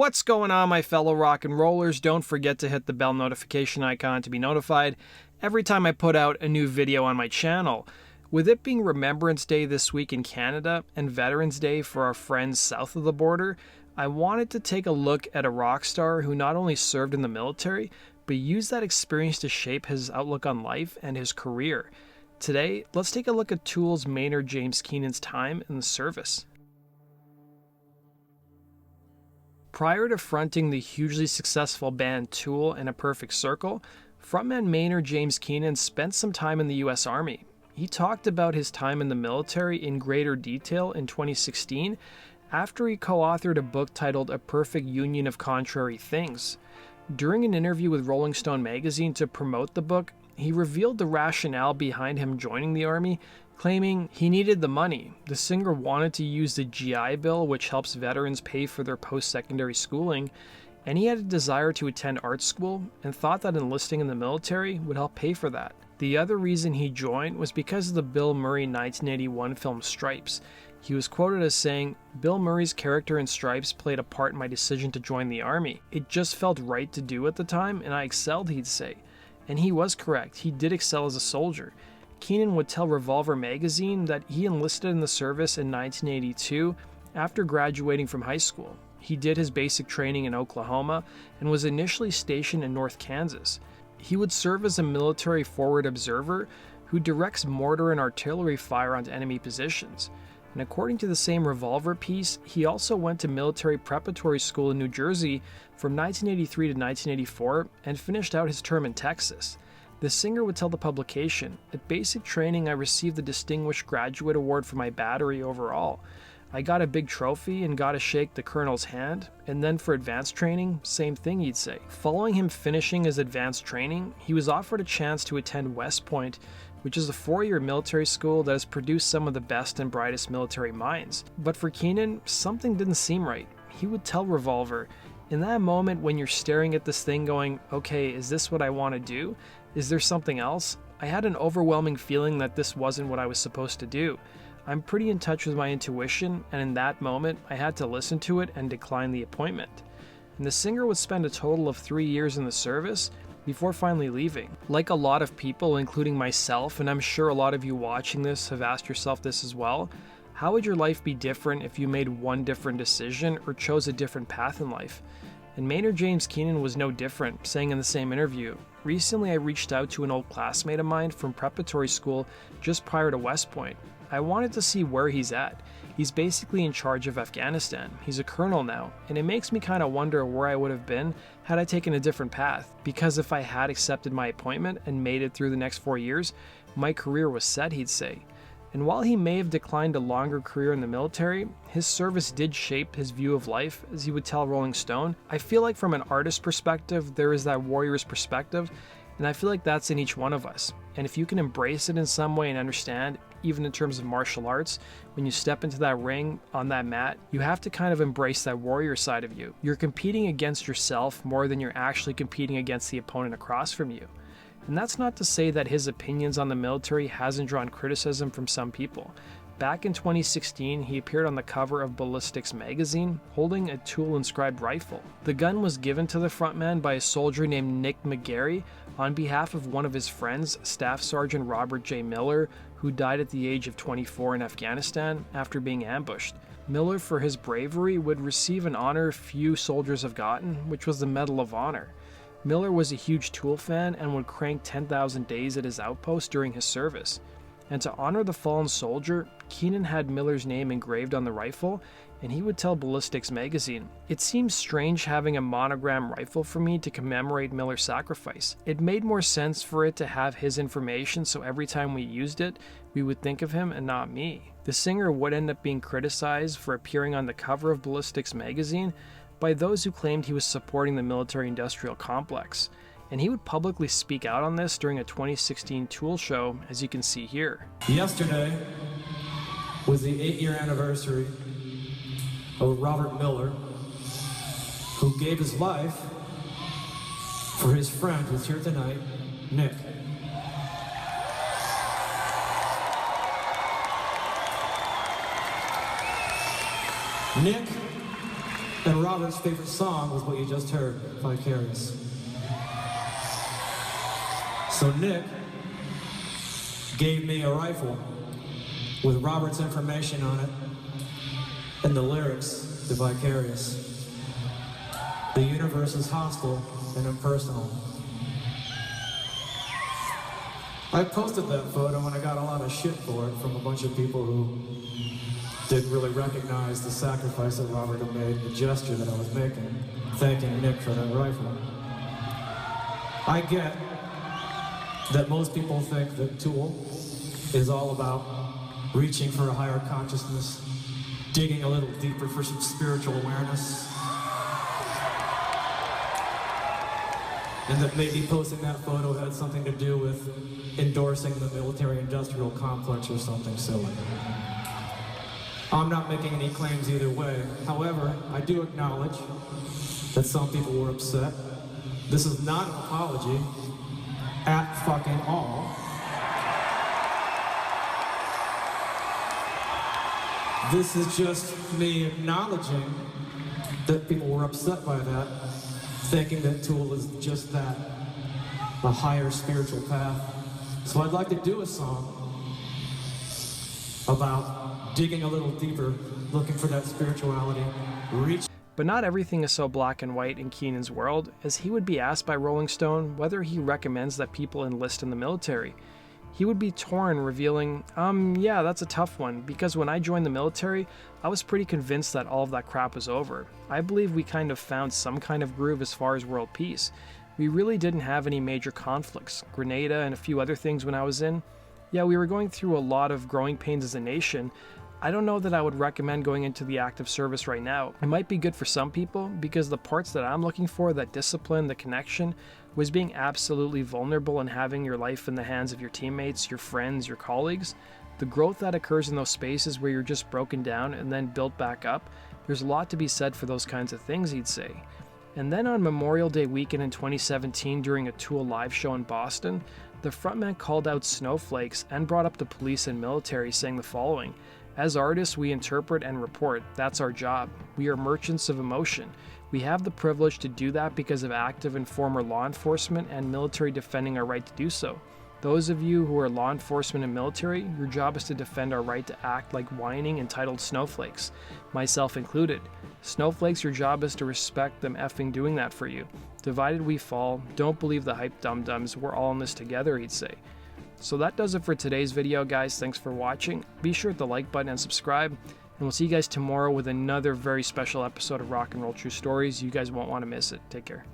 What's going on, my fellow rock and rollers? Don't forget to hit the bell notification icon to be notified every time I put out a new video on my channel. With it being Remembrance Day this week in Canada and Veterans Day for our friends south of the border, I wanted to take a look at a rock star who not only served in the military, but used that experience to shape his outlook on life and his career. Today, let's take a look at Tool's Maynard James Keenan's time in the service. Prior to fronting the hugely successful band Tool and A Perfect Circle, frontman Maynard James Kennan spent some time in the US Army. He talked about his time in the military in greater detail in 2016 after he co-authored a book titled A Perfect Union of Contrary Things. During an interview with Rolling Stone magazine to promote the book, he revealed the rationale behind him joining the Army, claiming he needed the money. The singer wanted to use the GI Bill, which helps veterans pay for their post-secondary schooling, and he had a desire to attend art school and thought that enlisting in the military would help pay for that. The other reason he joined was because of the Bill Murray 1981 film Stripes. He was quoted as saying, "Bill Murray's character in Stripes played a part in my decision to join the Army. It just felt right to do at the time, and I excelled," he'd say. And he was correct. He did excel as a soldier. Kennan would tell Revolver magazine that he enlisted in the service in 1982 after graduating from high school. He did his basic training in Oklahoma and was initially stationed in North Kansas. He would serve as a military forward observer who directs mortar and artillery fire onto enemy positions. And according to the same Revolver piece, he also went to military preparatory school in New Jersey from 1983 to 1984 and finished out his term in Texas. The singer would tell the publication, "At basic training, I received the Distinguished Graduate Award for my battery overall. I got a big trophy and got to shake the colonel's hand, and then for advanced training, same thing," he'd say. Following him finishing his advanced training, he was offered a chance to attend West Point, which is a 4-year military school that has produced some of the best and brightest military minds. But for Kennan, something didn't seem right. He would tell Revolver, "In that moment when you're staring at this thing going, okay, is this what I want to do? Is there something else? I had an overwhelming feeling that this wasn't what I was supposed to do. I'm pretty in touch with my intuition, and in that moment, I had to listen to it and decline the appointment." And the singer would spend a total of 3 years in the service before finally leaving. Like a lot of people, including myself, and I'm sure a lot of you watching this have asked yourself this as well, how would your life be different if you made one different decision or chose a different path in life? And Maynard James Keenan was no different, saying in the same interview, "Recently I reached out to an old classmate of mine from preparatory school just prior to West Point. I wanted to see where he's at. He's basically in charge of Afghanistan. He's a colonel now, and it makes me kind of wonder where I would have been had I taken a different path, because if I had accepted my appointment and made it through the next 4 years, my career was set," he'd say. And while he may have declined a longer career in the military, his service did shape his view of life, as he would tell Rolling Stone. "I feel like from an artist's perspective, there is that warrior's perspective, and I feel like that's in each one of us. And if you can embrace it in some way and understand, even in terms of martial arts, when you step into that ring, on that mat, you have to kind of embrace that warrior side of you. You're competing against yourself more than you're actually competing against the opponent across from you." And that's not to say that his opinions on the military hasn't drawn criticism from some people. Back in 2016, he appeared on the cover of Ballistics magazine holding a Tool-inscribed rifle. The gun was given to the frontman by a soldier named Nick McGarry on behalf of one of his friends, Staff Sergeant Robert J. Miller, who died at the age of 24 in Afghanistan after being ambushed. Miller, for his bravery, would receive an honor few soldiers have gotten, which was the Medal of Honor. Miller was a huge Tool fan and would crank 10,000 days at his outpost during his service. And to honor the fallen soldier, Kennan had Miller's name engraved on the rifle, and he would tell Ballistics magazine, "It seems strange having a monogram rifle for me to commemorate Miller's sacrifice. It made more sense for it to have his information, so every time we used it, we would think of him and not me." The singer would end up being criticized for appearing on the cover of Ballistics magazine by those who claimed he was supporting the military-industrial complex, and he would publicly speak out on this during a 2016 Tool show, as you can see here. "Yesterday was the 8-year anniversary of Robert Miller, who gave his life for his friend who's here tonight, Nick. Nick And Robert's favorite song was what you just heard, Vicarious. So Nick gave me a rifle with Robert's information on it and the lyrics to Vicarious. The universe is hostile and impersonal. I posted that photo and I got a lot of shit for it from a bunch of people who didn't really recognize the sacrifice that Robert had made, the gesture that I was making, thanking Nick for that rifle. I get that most people think that Tool is all about reaching for a higher consciousness, digging a little deeper for some spiritual awareness, and that maybe posting that photo had something to do with endorsing the military-industrial complex or something silly. I'm not making any claims either way. However, I do acknowledge that some people were upset. This is not an apology at fucking all. This is just me acknowledging that people were upset by that, thinking that Tool is just that, a higher spiritual path. So I'd like to do a song about digging a little deeper, looking for that spirituality, But not everything is so black and white in Keenan's world, as he would be asked by Rolling Stone whether he recommends that people enlist in the military. He would be torn, revealing, yeah, that's a tough one, because when I joined the military, I was pretty convinced that all of that crap was over. I believe we kind of found some kind of groove as far as world peace. We really didn't have any major conflicts, Grenada and a few other things when I was in. Yeah, we were going through a lot of growing pains as a nation. I don't know that I would recommend going into the active service right now. It might be good for some people, because the parts that I'm looking for, that discipline, the connection, was being absolutely vulnerable and having your life in the hands of your teammates, your friends, your colleagues. The growth that occurs in those spaces where you're just broken down and then built back up, there's a lot to be said for those kinds of things, he'd say. And then on Memorial Day weekend in 2017 during a Tool live show in Boston, the frontman called out snowflakes and brought up the police and military, saying the following: "As artists, we interpret and report. That's our job. We are merchants of emotion. We have the privilege to do that because of active and former law enforcement and military defending our right to do so. Those of you who are law enforcement and military, your job is to defend our right to act like whining, entitled snowflakes, myself included. Snowflakes, your job is to respect them effing doing that for you. Divided we fall. Don't believe the hype dum-dums. We're all in this together," he'd say. So that does it for today's video, guys. Thanks for watching. Be sure to hit the like button and subscribe, and we'll see you guys tomorrow with another very special episode of Rock and Roll True Stories. You guys won't want to miss it. Take care.